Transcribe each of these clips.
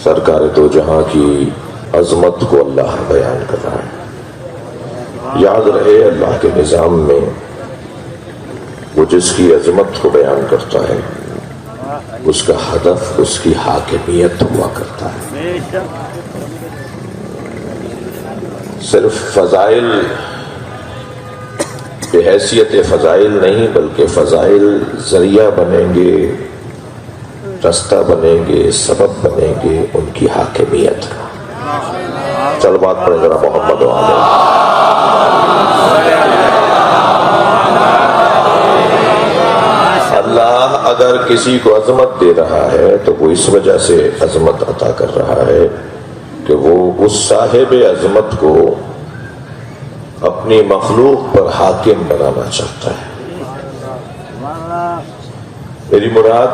سرکار دو جہاں کی عظمت کو اللہ بیان کر رہا ہے۔ یاد رہے اللہ کے نظام میں وہ جس کی عظمت کو بیان کرتا ہے اس کا ہدف اس کی حاکمیت ہوا کرتا ہے۔ صرف فضائل بحیثیت فضائل نہیں بلکہ فضائل ذریعہ بنیں گے، رستہ بنیں گے، سبب بنیں گے ان کی حاکمیت کا۔ چل بات پڑھیں ذرا محمد و آل۔ اللہ اگر کسی کو عظمت دے رہا ہے تو وہ اس وجہ سے عظمت عطا کر رہا ہے کہ وہ اس صاحب عظمت کو اپنی مخلوق پر حاکم بنانا چاہتا ہے۔ میری مراد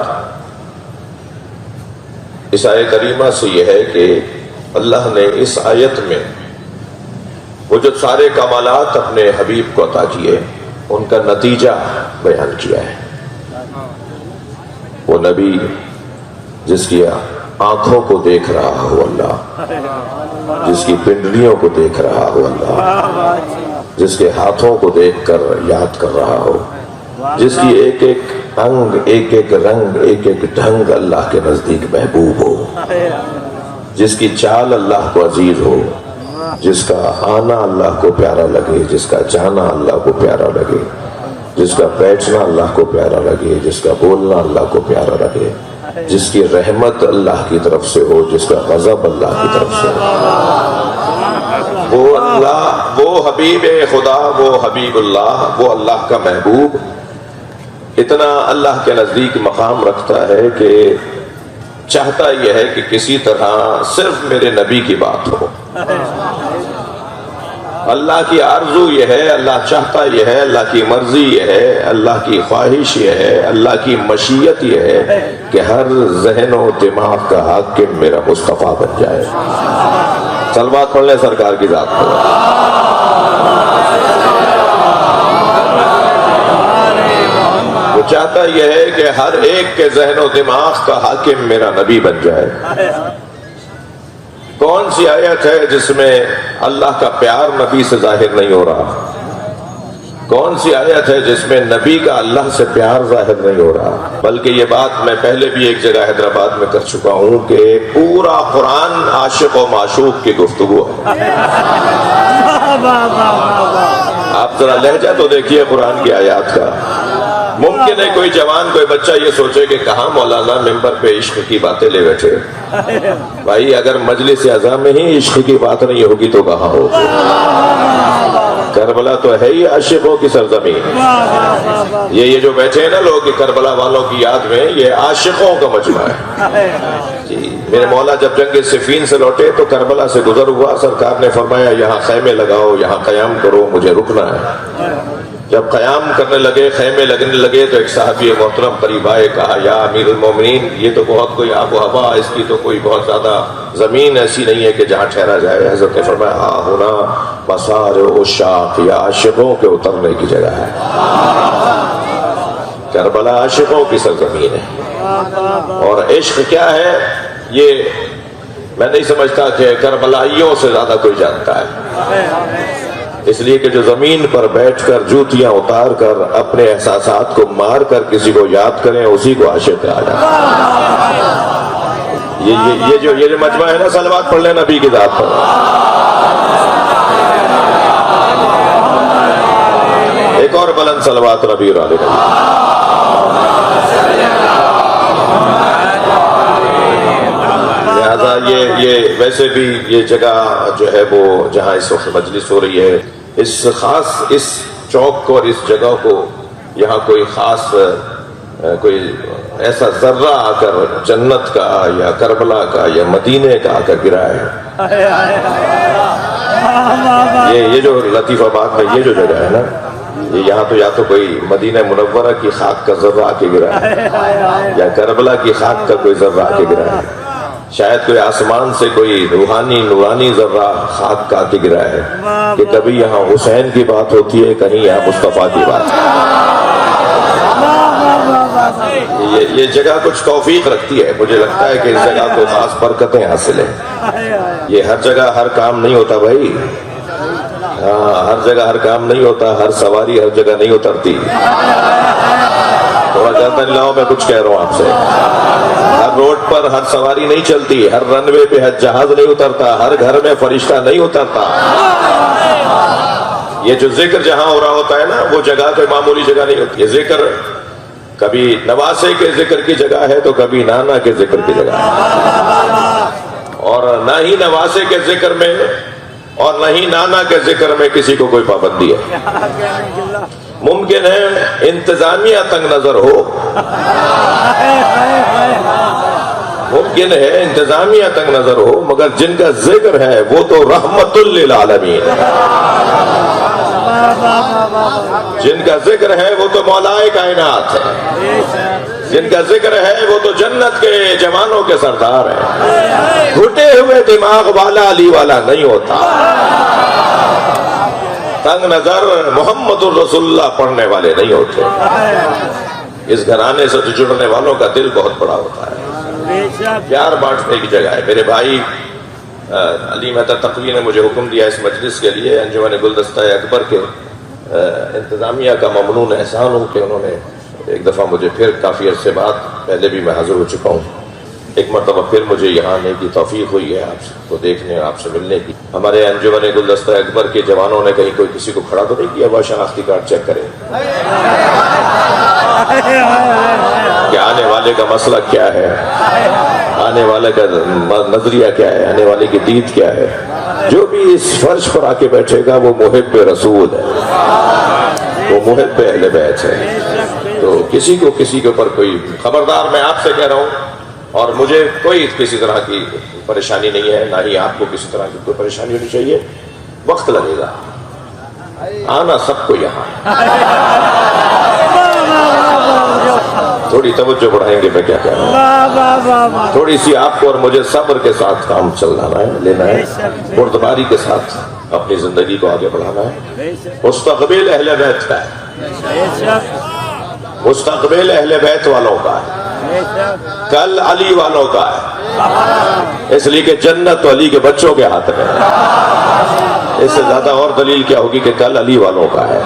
اس آیت کریمہ سے یہ ہے کہ اللہ نے اس آیت میں وہ جو سارے کمالات اپنے حبیب کو عطا کیے ان کا نتیجہ بیان کیا ہے۔ وہ نبی جس کی آنکھوں کو دیکھ رہا ہو اللہ، جس کی پنڈلیوں کو دیکھ رہا ہو اللہ، جس کے ہاتھوں کو دیکھ کر یاد کر رہا ہو، جس کی ایک ایک انگ، ایک ایک رنگ، ایک ایک ڈھنگ اللہ کے نزدیک محبوب ہو، جس کی چال اللہ کو عزیز ہو، جس کا آنا اللہ کو پیارا لگے، جس کا جانا اللہ کو پیارا لگے، جس کا بیٹھنا اللہ کو پیارا لگے، جس کا بولنا اللہ کو پیارا لگے، جس کی رحمت اللہ کی طرف سے ہو، جس کا غضب اللہ کی طرف سے ہو، وہ اللہ، وہ حبیب خدا، وہ حبیب اللہ، وہ اللہ کا محبوب اتنا اللہ کے نزدیک مقام رکھتا ہے کہ چاہتا یہ ہے کہ کسی طرح صرف میرے نبی کی بات ہو۔ اللہ کی آرزو یہ ہے، اللہ چاہتا یہ ہے، اللہ کی مرضی یہ ہے، اللہ کی خواہش یہ ہے، اللہ کی مشیت یہ ہے کہ ہر ذہن و دماغ کا حاکم میرا مصطفیٰ بن جائے۔ صلوات پڑھ لیں سرکار کی ذات پر۔ وہ چاہتا یہ ہے کہ ہر ایک کے ذہن و دماغ کا حاکم میرا نبی بن جائے۔ کون سی آیت ہے جس میں اللہ کا پیار نبی سے ظاہر نہیں ہو رہا؟ کون سی آیت ہے جس میں نبی کا اللہ سے پیار ظاہر نہیں ہو رہا؟ بلکہ یہ بات میں پہلے بھی ایک جگہ حیدرآباد میں کر چکا ہوں کہ پورا قرآن عاشق و معشوق کی گفتگو ہے۔ آپ ذرا لہجہ تو دیکھیے قرآن کی آیات کا۔ ممکن ہے کوئی جوان، کوئی بچہ یہ سوچے کہ کہاں مولانا ممبر پہ عشق کی باتیں لے بیٹھے۔ بھائی اگر مجلس اعظم میں ہی عشق کی بات نہیں ہوگی تو کہاں ہوگی؟ کربلا تو ہے ہی عاشقوں کی سرزمین۔ یہ جو بیٹھے ہیں نا لوگ کربلا والوں کی یاد میں، یہ عاشقوں کا مجمع ہے۔ جی میرے مولا جب جنگ صفین سے لوٹے تو کربلا سے گزر ہوا، سرکار نے فرمایا یہاں خیمے لگاؤ، یہاں قیام کرو، مجھے رکنا ہے۔ جب قیام کرنے لگے، خیمے لگنے لگے تو ایک صحابی محترم قریب آئے، کہا یا امیر المومنین یہ تو بہت کوئی آب و ہوا، اس کی تو کوئی بہت زیادہ زمین ایسی نہیں ہے کہ جہاں ٹھہرا جائے۔ حضرت نے فرمایا ہاں ہونا مسار عشاق، یا عاشقوں کے اترنے کی جگہ ہے۔ کربلا عاشقوں کی سرزمین ہے۔ اور عشق کیا ہے یہ میں نہیں سمجھتا کہ کربلائیوں سے زیادہ کوئی جانتا ہے، اس لیے کہ جو زمین پر بیٹھ کر جوتیاں اتار کر اپنے احساسات کو مار کر کسی کو یاد کریں اسی کو عاشق کہا جاتا ہے۔ یہ جو مجمع ہے نا، صلوات پڑھ لیں نبی کی ذات پر۔ ایک اور بلند صلوات ربی اور علیہ۔ لہذا یہ ویسے بھی یہ جگہ جو ہے وہ جہاں اس وقت مجلس ہو رہی ہے، اس چوک کو اور اس جگہ کو یہاں کوئی خاص کوئی ایسا ذرہ آ کر جنت کا یا کربلا کا یا مدینے کا آ کر گرا ہے۔ یہ جو لطیف آباد میں یہ جو جگہ ہے نا، یہاں تو یا تو کوئی مدینہ منورہ کی خاک کا ذرہ آ کے گرا ہے یا کربلا کی خاک کا کوئی ذرہ آ کے گرا ہے، شاید کوئی آسمان سے کوئی روحانی نورانی ذرہ خاک کا کے گرا ہے کہ کبھی یہاں حسین کی بات ہوتی ہے، کہیں یہاں مصطفیٰ کی بات ہے۔ یہ جگہ کچھ توفیق رکھتی ہے، مجھے لگتا ہے کہ اس جگہ کو خاص برکتیں حاصل ہیں۔ یہ ہر جگہ ہر کام نہیں ہوتا بھائی، ہاں ہر جگہ ہر کام نہیں ہوتا، ہر سواری ہر جگہ نہیں اترتی۔ تھوڑا زیادہ لاؤ، میں کچھ کہہ رہا ہوں آپ سے، ہر روڈ پر ہر سواری نہیں چلتی، ہر رن وے پہ ہر جہاز نہیں اترتا، ہر گھر میں فرشتہ نہیں اترتا۔ یہ جو ذکر جہاں ہو رہا ہوتا ہے نا، وہ جگہ کوئی معمولی جگہ نہیں ہوتی۔ یہ ذکر کبھی نواسے کے ذکر کی جگہ ہے تو کبھی نانا کے ذکر کی جگہ ہے، اور نہ ہی نواسے کے ذکر میں اور نہ ہی نانا کے ذکر میں کسی کو کوئی پابندی ہے۔ ممکن ہے انتظامیہ تنگ نظر ہو، ممکن ہے انتظامیہ تنگ نظر ہو، مگر جن کا ذکر ہے وہ تو رحمت للعالمین ہے، جن کا ذکر ہے وہ تو مولائے کائنات ہے، جن کا ذکر ہے وہ تو جنت کے جوانوں کے سردار ہیں۔ گھٹے ہوئے دماغ والا علی والا نہیں ہوتا، تنگ نظر محمد الرسول اللہ پڑھنے والے نہیں ہوتے۔ اس گھرانے سے جڑنے والوں کا دل بہت بڑا ہوتا ہے، پیار بانٹنے کی جگہ ہے۔ میرے بھائی علی مہتا تقوی نے مجھے حکم دیا اس مجلس کے لیے، انجمن گلدستہ اکبر کے انتظامیہ کا ممنون احسان ہوں کہ انہوں نے ایک دفعہ مجھے پھر کافی عرصے بعد، پہلے بھی میں حاضر ہو چکا ہوں، ایک مرتبہ پھر مجھے یہاں آنے کی توفیق ہوئی ہے، آپ کو دیکھنے، آپ سے ملنے کی۔ ہمارے انجمن گلدستہ اکبر کے جوانوں نے کہیں کوئی کسی کو کھڑا تو نہیں کیا، وہ شناختی کارڈ چیک کرے کہ آنے والے کا مسئلہ کیا ہے، آنے والے کا نظریہ کیا ہے، آنے والے کی دید کیا ہے۔ جو بھی اس فرش پر آ کے بیٹھے گا وہ محب رسول ہے، وہ محب اہل بیت ہے۔ تو کسی کے اوپر کوئی، خبردار میں آپ سے کہہ رہا ہوں، اور مجھے کوئی کسی طرح کی پریشانی نہیں ہے، نہ ہی آپ کو کسی طرح کی کوئی پریشانی ہونی چاہیے۔ وقت لگے گا، آنا سب کو یہاں، تھوڑی توجہ بڑھائیں گے، میں کیا کہہ رہا ہوں، تھوڑی سی آپ کو اور مجھے صبر کے ساتھ کام چلانا ہے، لینا ہے، بردباری کے ساتھ اپنی زندگی کو آگے بڑھانا ہے۔ مستقبل اہل بیت کا ہے، مستقبل اہل بیت والوں کا ہے، کل علی والوں کا ہے، اس لیے کہ جنت تو علی کے بچوں کے ہاتھ میں ہے۔ اس سے زیادہ اور دلیل کیا ہوگی کہ کل علی والوں کا ہے،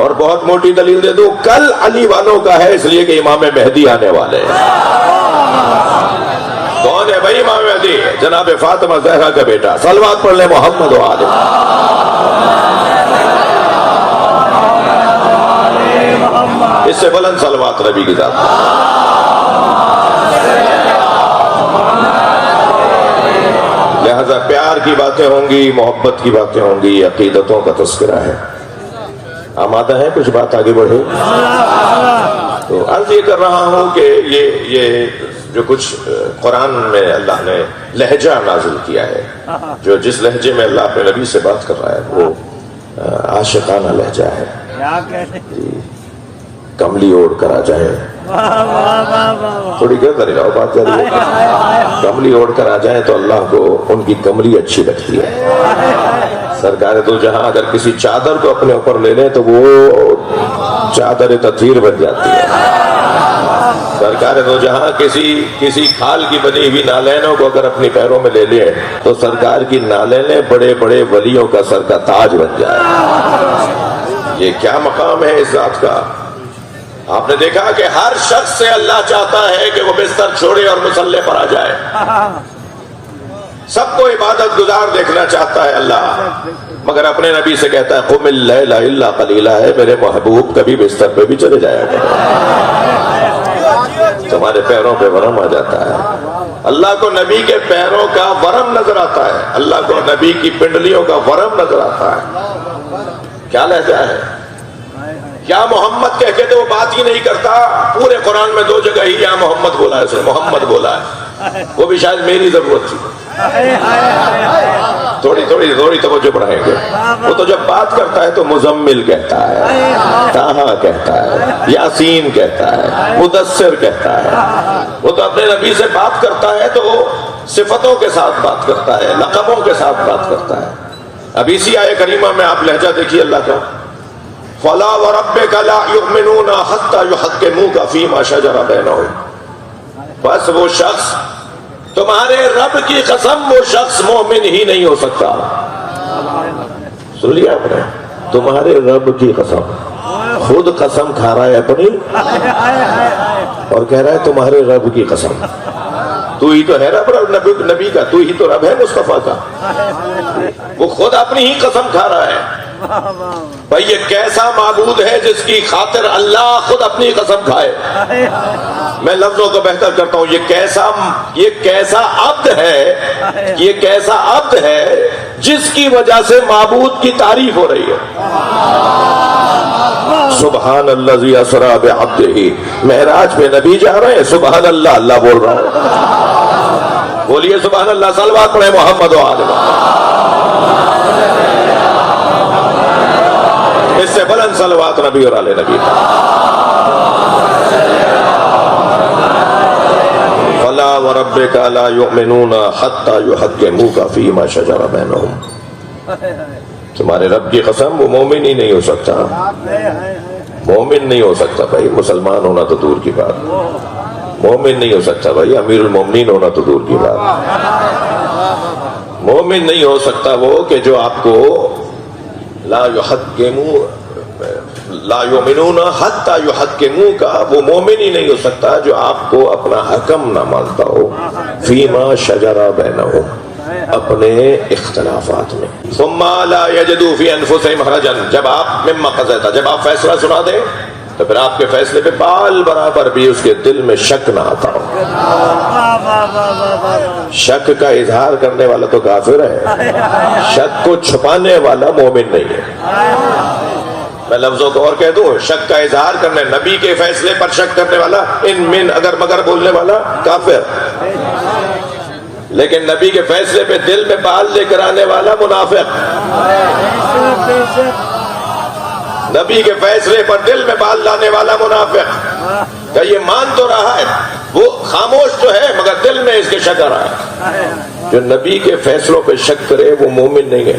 اور بہت موٹی دلیل دے دوں، کل علی والوں کا ہے، اس لیے کہ امام مہدی آنے والے ہیں۔ کون ہے بھائی امام مہدی؟ جناب فاطمہ زہرا کا بیٹا، صلوات پڑھ لیں محمد و آلہ۔ اس سے بلند صلوات نبی کی ذات۔ لہذا پیار کی باتیں ہوں گی، محبت کی باتیں ہوں گی، عقیدتوں کا تذکرہ ہے۔ آمادہ ہے کچھ بات آگے بڑھے؟ تو عرض یہ کر رہا ہوں کہ یہ جو کچھ قرآن میں اللہ نے لہجہ نازل کیا ہے، جو جس لہجے میں اللہ اپنے نبی سے بات کر رہا ہے، وہ عاشقانہ لہجہ ہے۔ کملی اوڑھ کر آ جائیں، تھوڑی کیا کرے گا بات کر رہی ہے، کملی اوڑھ کر آ جائیں تو اللہ کو ان کی کملی اچھی لگتی ہے۔ سرکار دو جہاں اگر کسی چادر کو اپنے اوپر لے لیں تو وہ چادر تطہیر بن جاتی ہے۔ سرکار دو جہاں کسی کھال کی بنی ہوئی نالینوں کو اگر اپنی پیروں میں لے لیں تو سرکار کی نالینیں بڑے بڑے ولیوں کا سر کا تاج بن جائے۔ یہ کیا مقام ہے اس ذات کا۔ آپ نے دیکھا کہ ہر شخص سے اللہ چاہتا ہے کہ وہ بستر چھوڑے اور مصلے پر آ جائے، سب کو عبادت گزار دیکھنا چاہتا ہے اللہ، مگر اپنے نبی سے کہتا ہے قم اللیل الا قلیلا، ہے میرے محبوب کبھی بستر پہ بھی چلے جایا کرو، تمہارے پیروں پہ ورم آ جاتا ہے۔ اللہ کو نبی کے پیروں کا ورم نظر آتا ہے، اللہ کو نبی کی پنڈلیوں کا ورم نظر آتا ہے۔ کیا لہجہ ہے، کیا محمد کہہ کے تو وہ بات ہی نہیں کرتا۔ پورے قرآن میں 2 جگہ ہی یا محمد بولا ہے، اسے محمد بولا ہے، وہ بھی شاید میری ضرورت تھی۔ تھوڑی توجہ بڑھائیں گے۔ وہ تو جب بات کرتا ہے تو مزمل کہتا ہے، طٰہٰ کہتا ہے، یاسین کہتا ہے، مدثر کہتا ہے۔ وہ تو اپنے نبی سے بات کرتا ہے تو صفتوں کے ساتھ بات کرتا ہے، لقبوں کے ساتھ بات کرتا ہے۔ اب اسی آیہ کریمہ میں آپ لہجہ دیکھیے اللہ کا، فلا وربک لا یؤمنون حتی یحکموک فیما شجر بینہم، بس وہ شخص، تمہارے رب کی قسم، وہ شخص مومن ہی نہیں ہو سکتا. سن لیا آپ نے؟ تمہارے رب کی قسم، خود قسم کھا رہا ہے اپنی اور کہہ رہا ہے تمہارے رب کی قسم. تو ہی تو ہے رب نبی کا، تو ہی تو رب ہے مصطفیٰ کا. وہ خود اپنی ہی قسم کھا رہا ہے. بھائی یہ کیسا معبود ہے جس کی خاطر اللہ خود اپنی قسم کھائے. میں لفظوں کو بہتر کرتا ہوں، یہ کیسا عبد ہے، یہ کیسا عبد ہے جس کی وجہ سے معبود کی تعریف ہو رہی ہے. سبحان الذی اسری بعبدہ، معراج پہ نبی جا رہے ہیں، سبحان اللہ، اللہ بول رہا ہے. بولیے سبحان اللہ، صلوات پڑھیں محمد و آل محمد. اس سے بلند صلوات نبی اور آل نبی. فلا وربک لا یؤمنون حتی یحکموک فیما شجر بینہم، تمہارے رب کی قسم، وہ مومن ہی نہیں ہو سکتا. مومن نہیں ہو سکتا بھائی، مسلمان ہونا تو دور کی بات، مومن نہیں ہو سکتا بھائی، امیر المومنین ہونا تو دور کی بات. مومن نہیں ہو سکتا وہ کہ جو آپ کو لا یؤمنون حتی یحکموک، وہ مومن ہی نہیں ہو سکتا جو آپ کو اپنا حکم نہ مانتا ہو فیما شجر بینہم، اپنے اختلافات میں. ثم لا یجدوا فی انفسہم حرجا، جب آپ مما قضیت، جب آپ فیصلہ سنا دیں تو پھر آپ کے فیصلے پہ بال برابر بھی اس کے دل میں شک نہ آتا ہو. شک کا اظہار کرنے والا تو کافر ہے، شک کو چھپانے والا مومن نہیں ہے. میں لفظوں کو اور کہہ دوں، شک کا اظہار کرنے، نبی کے فیصلے پر شک کرنے والا، ان من اگر مگر بولنے والا کافر، لیکن نبی کے فیصلے پہ دل میں بال لے کر آنے والا منافق. نبی کے فیصلے پر دل میں بال لانے والا منافق، کہ یہ مان تو رہا ہے، وہ خاموش تو ہے مگر دل میں اس کے شک آ رہا ہے. جو نبی کے فیصلوں پہ شک کرے وہ مومن نہیں ہے.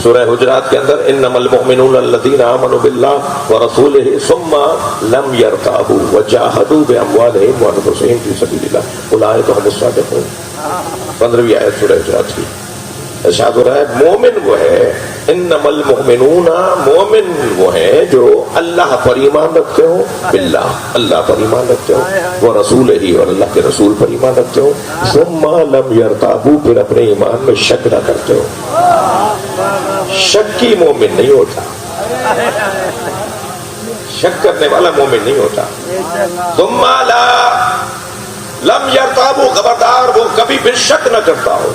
سورہ حجرات کے اندر انما المؤمنون الذین آمنوا باللہ ورسولہ ثم لم یرتابوا وجاہدوا باموالہم وانفسہم فی سبیل اللہ اولئک هم الصادقون. 15ویں آیت سورہ حجرات کی. ارشاد ہو رہا ہے مومن وہ ہے، انما المؤمنون، مومن وہ ہیں جو اللہ پر ایمان رکھتے ہو، باللہ، اللہ پر ایمان رکھتے ہو، وہ رسول ہی، اور اللہ کے رسول پر ایمان رکھتے ہو، ثم لم یرتابوا، پھر اپنے ایمان میں شک نہ کرتے ہو. شکی مومن نہیں ہوتا، شک کرنے والا مومن نہیں ہوتا. ثم لم یرتابوا، خبردار وہ کبھی پھر شک نہ کرتا ہو،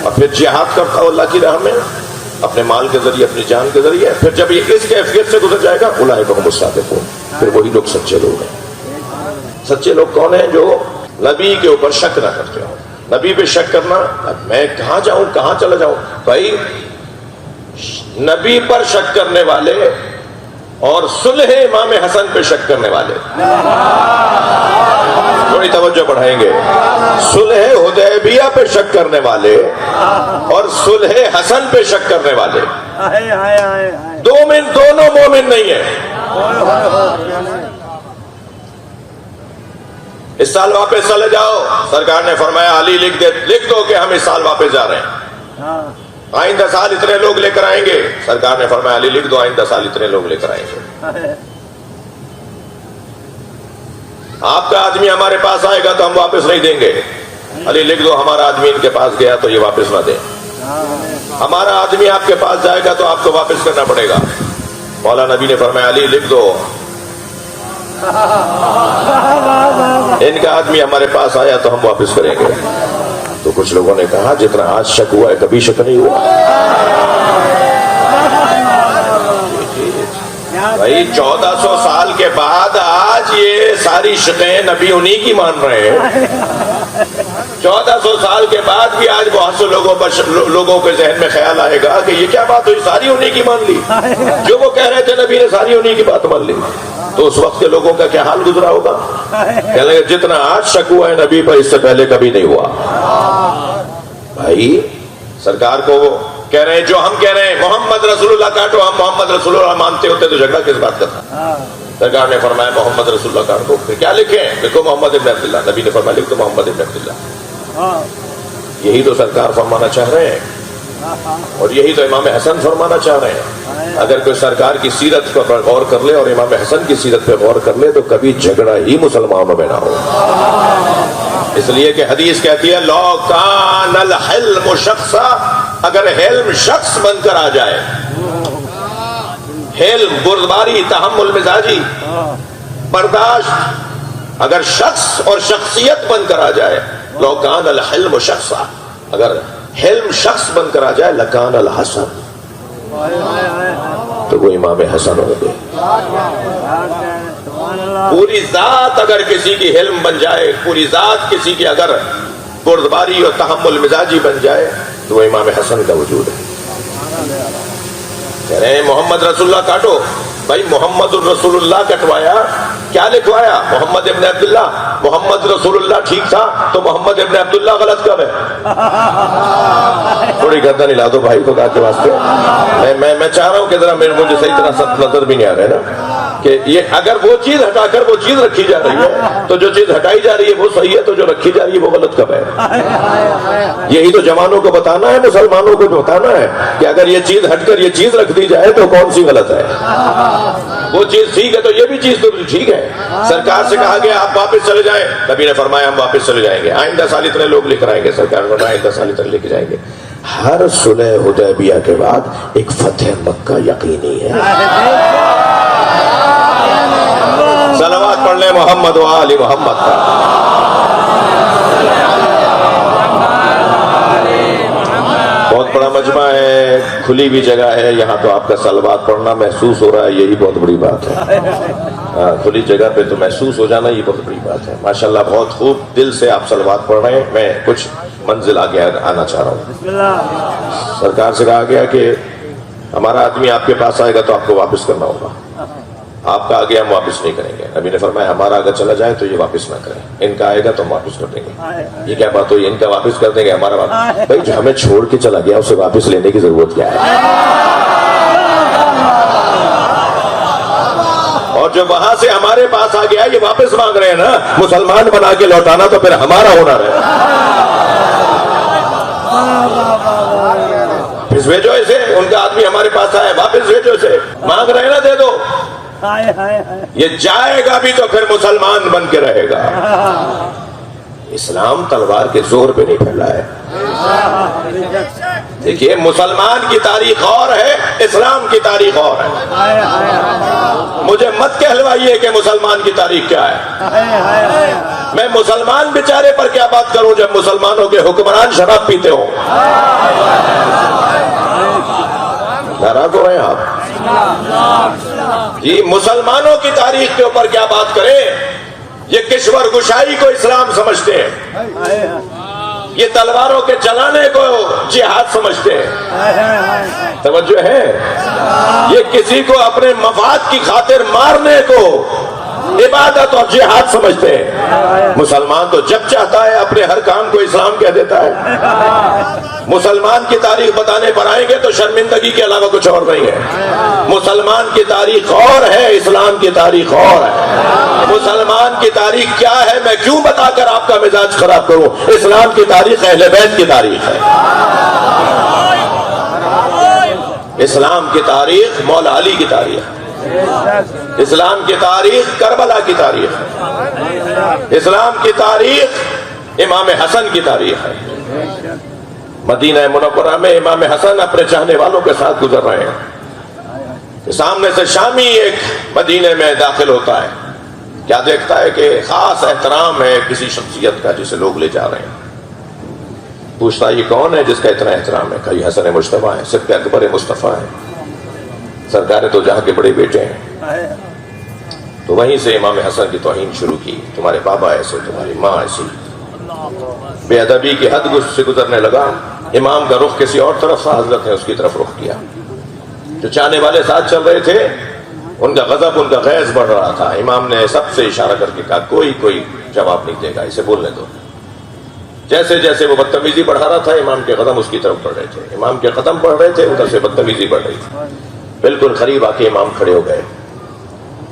اور پھر جہاد کرتا ہو اللہ کی راہ میں اپنے مال کے ذریعے، اپنی جان کے ذریعے. پھر جب یہ اس کیفیت سے گزر جائے گا اولئک هم الصادقون، پھر وہی لوگ سچے لوگ ہیں. سچے لوگ کون ہیں؟ جو نبی کے اوپر شک نہ کرتے ہو. نبی پہ شک کرنا، میں کہاں جاؤں، کہاں چلا جاؤں. بھائی نبی پر شک کرنے والے اور صلح امام حسن پہ شک کرنے والے، تھوڑی توجہ بڑھائیں گے، صلح حدیبیہ پہ شک کرنے والے اور صلح حسن پہ شک کرنے والے، دونوں مومن نہیں ہیں. اس سال واپس چلے جاؤ، سرکار نے فرمایا علی لکھ دو کہ ہم اس سال واپس جا رہے ہیں، آئندہ سال اتنے لوگ لے کر آئیں گے. سرکار نے فرمایا علی لکھ دو آئندہ سال اتنے لوگ لے کر آئیں گے. آپ کا آدمی ہمارے پاس آئے گا تو ہم واپس نہیں دیں گے. علی لکھ دو ہمارا آدمی ان کے پاس گیا تو یہ واپس نہ دیں. ہمارا آدمی آپ کے پاس جائے گا تو آپ کو واپس کرنا پڑے گا. مولا نبی نے فرمایا علی لکھ دو ان کا آدمی ہمارے پاس آیا تو ہم واپس کریں گے. تو کچھ لوگوں نے کہا جتنا آج شک ہوا ہے کبھی شک نہیں ہوا. بھائی 1400 سال کے بعد آج یہ ساری شکیں نبی انہی کی مان رہے ہیں. 1400 سال کے بعد بھی آج بہت سے لوگوں کے ذہن میں خیال آئے گا کہ یہ کیا بات ہوئی، ساری انہی کی مان لی. جو وہ کہہ رہے تھے نبی نے ساری انہی کی بات مان لی. تو اس وقت کے لوگوں کا کیا حال گزرا ہوگا؟ کہنے لگے جتنا آج شک ہوا ہے نبی پر اس سے پہلے کبھی نہیں ہوا. بھائی سرکار کو کہہ رہے ہیں جو ہم کہہ رہے ہیں محمد رسول اللہ کاٹو، ہم محمد رسول اللہ مانتے ہوتے تو جھگڑا کس بات کا تھا؟ سرکار نے فرمایا محمد رسول اللہ کاٹ دو، پھر کیا لکھیں؟ لکھو محمد ابن عبداللہ۔ نبی نے فرمایا لکھ دو محمد ابن عبداللہ۔ یہی تو سرکار فرمانا چاہ رہے ہیں اور یہی تو امام حسن فرمانا چاہ رہے ہیں۔ اگر کوئی سرکار کی سیرت پر غور کر لے اور امام حسن کی سیرت پہ غور کر لے تو کبھی جھگڑا ہی مسلمانوں میں نہ ہو، اس لیے کہ حدیث کہتی ہے لو کان الحلم شخصا، اگر حلم شخص بن کر آ جائے، حلم بردباری تحمل مزاجی برداشت اگر شخص اور شخصیت بن کر آ جائے، لو کان الحلم شخصا، اگر حلم شخص بن کر آ جائے لکان الحسن، تو وہ امام حسن ہو گئے۔ پوری ذات اگر کسی کی حلم بن جائے، پوری ذات کسی کی اگر بردباری اور تحمل مزاجی بن جائے تو وہ امام حسن کا وجود ہے۔ کہہ رہے ہیں محمد رسول اللہ کاٹو، بھائی محمد الرسول اللہ کٹوایا، کیا لکھوایا؟ محمد ابن عبداللہ۔ محمد رسول اللہ ٹھیک تھا تو محمد ابن عبداللہ غلط کب ہے؟ تھوڑی گردن ہلا دو بھائی خدا کے واسطے، میں چاہ رہا ہوں کہ ذرا مجھے صحیح طرح سب نظر بھی نہیں آ رہا ہے نا کہ یہ اگر وہ چیز ہٹا کر وہ چیز رکھی جا رہی ہے تو جو چیز ہٹائی جا رہی ہے وہ صحیح ہے، تو جو رکھی جا رہی ہے وہ غلط کب ہے؟ یہی تو جوانوں کو بتانا ہے، مسلمانوں کو بتانا ہے کہ اگر یہ چیز ہٹ کر یہ چیز رکھ دی جائے تو کون سی غلط ہے، وہ چیز ٹھیک ہے تو یہ بھی چیز تو ٹھیک ہے۔ سرکار سے کہا گیا آپ واپس چلے جائیں، نبی نے فرمایا ہم واپس چلے جائیں گے، آئندہ سال اتنے لوگ لے کر آئیں گے، سرکار نے فرمایا آئندہ سال اتنے لے کے جائیں گے۔ ہر صلح حدیبیہ کے بعد ایک فتح مکہ یقینی ہے۔ صلوات پڑھ لیں محمد و آل محمد کا۔ بہت بڑا مجمع ہے، کھلی بھی جگہ ہے، یہاں تو آپ کا صلوات پڑھنا محسوس ہو رہا ہے، یہی بہت بڑی بات ہے۔ کھلی جگہ پہ تو محسوس ہو جانا یہ بہت بڑی بات ہے۔ ماشاءاللہ بہت خوب دل سے آپ صلوات پڑھ رہے ہیں۔ میں کچھ منزل آگے آنا چاہ رہا ہوں۔ سرکار سے کہا گیا کہ ہمارا آدمی آپ کے پاس آئے گا تو آپ کو واپس کرنا ہوگا، آپ کا آگے ہم واپس نہیں کریں گے۔ نبی نے فرمایا ہمارا اگر چلا جائے تو یہ واپس نہ کریں، ان کا آئے گا تو ہم واپس کر دیں گے۔ یہ کیا بات ہوئی؟ ان کا واپس کر دیں گے، ہمارا واپس؟ بھائی جو ہمیں چھوڑ کے چلا گیا اسے واپس لینے کی ضرورت کیا ہے؟ اور جو وہاں سے ہمارے پاس آ گیا یہ واپس مانگ رہے ہیں نا، مسلمان بنا کے لوٹانا تو پھر ہمارا ہونا ہے۔ واپس بھیجو اسے، ان کا آدمی ہمارے پاس آئے، واپس بھیجو اسے، مانگ رہے نا دے دو۔ یہ جائے گا بھی تو پھر مسلمان بن کے رہے گا۔ اسلام تلوار کے زور پہ نہیں پھیلا ہے۔ دیکھیے مسلمان کی تاریخ اور ہے، اسلام کی تاریخ اور ہے۔ مجھے مت کہلوائیے کہ مسلمان کی تاریخ کیا ہے۔ میں مسلمان بیچارے پر کیا بات کروں جب مسلمانوں کے حکمران شراب پیتے ہوں۔ ناراض ہو رہے ہیں آپ؟ جی مسلمانوں کی تاریخ کے اوپر کیا بات کریں؟ یہ کشور گشائی کو اسلام سمجھتے ہیں، یہ تلواروں کے چلانے کو جہاد سمجھتے ہیں۔ توجہ ہے؟ یہ کسی کو اپنے مفاد کی خاطر مارنے کو عبادت اور جہاد سمجھتے ہیں۔ مسلمان تو جب چاہتا ہے اپنے ہر کام کو اسلام کہہ دیتا ہے۔ مسلمان کی تاریخ بتانے پر آئیں گے تو شرمندگی کے علاوہ کچھ اور نہیں ہے۔ مسلمان کی تاریخ اور ہے، اسلام کی تاریخ اور ہے۔ مسلمان کی تاریخ کیا ہے میں کیوں بتا کر آپ کا مزاج خراب کروں؟ اسلام کی تاریخ اہل بیت کی تاریخ ہے۔ اسلام کی تاریخ مولا علی کی تاریخ ہے۔ اسلام کی تاریخ کربلا کی تاریخ ہے۔ اسلام کی تاریخ امام حسن کی تاریخ ہے۔ مدینہ منورہ میں امام حسن اپنے چاہنے والوں کے ساتھ گزر رہے ہیں، سامنے سے شامی ایک مدینے میں داخل ہوتا ہے، کیا دیکھتا ہے کہ خاص احترام ہے کسی شخصیت کا جسے لوگ لے جا رہے ہیں۔ پوچھتا یہ کون ہے جس کا اتنا احترام ہے؟ کہیں حسن مجتبیٰ ہے، صدق اکبر مصطفیٰ ہے، سرکار تو جہاں کے بڑے بیٹے ہیں۔ تو وہیں سے امام حسن کی توہین شروع کی، تمہارے بابا ایسے، تمہاری ماں ایسی، بے ادبی کی حد سے گزرنے لگا۔ امام کا رخ کسی اور طرف تھا، حضرت نے اس کی طرف رخ کیا۔ جو چاہنے والے ساتھ چل رہے تھے ان کا غضب، ان کا غیظ بڑھ رہا تھا۔ امام نے سب سے اشارہ کر کے کہا کوئی جواب نہیں دے گا، اسے بولنے دو۔ جیسے جیسے وہ بدتمیزی بڑھا رہا تھا امام کے قدم اس کی طرف بڑھ رہے تھے، امام کے قدم بڑھ رہے تھے، ادھر سے بدتمیزی بڑھ رہی تھی۔ بالکل قریب آ کے امام کھڑے ہو گئے،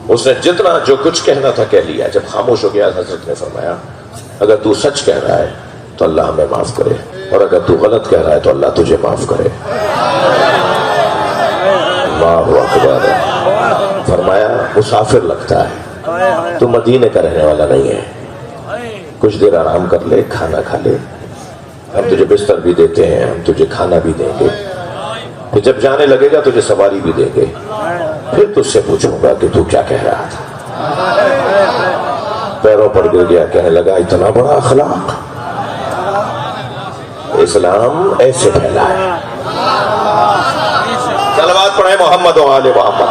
اس نے جتنا جو کچھ کہنا تھا کہہ لیا۔ جب خاموش ہو گیا حضرت نے فرمایا اگر تو سچ کہہ رہا ہے تو اللہ ہمیں معاف کرے، اور اگر تو غلط کہہ رہا ہے تو اللہ تجھے معاف کرے۔ اللہ اکبر۔ فرمایا مسافر لگتا ہے، تو مدینے کا رہنے والا نہیں ہے، کچھ دیر آرام کر لے، کھانا کھا لے، ہم تجھے بستر بھی دیتے ہیں، ہم تجھے کھانا بھی دیں گے، پھر جب جانے لگے گا تجھے سواری بھی دیں گے، پھر تجھ سے پوچھوں گا کہ تو کیا کہہ رہا تھا۔ پیروں پر گر گیا، کہنے لگا اتنا بڑا اخلاق، اسلام ایسے پھیلا ہے۔ صلوات پڑھیں محمد و آل محمد۔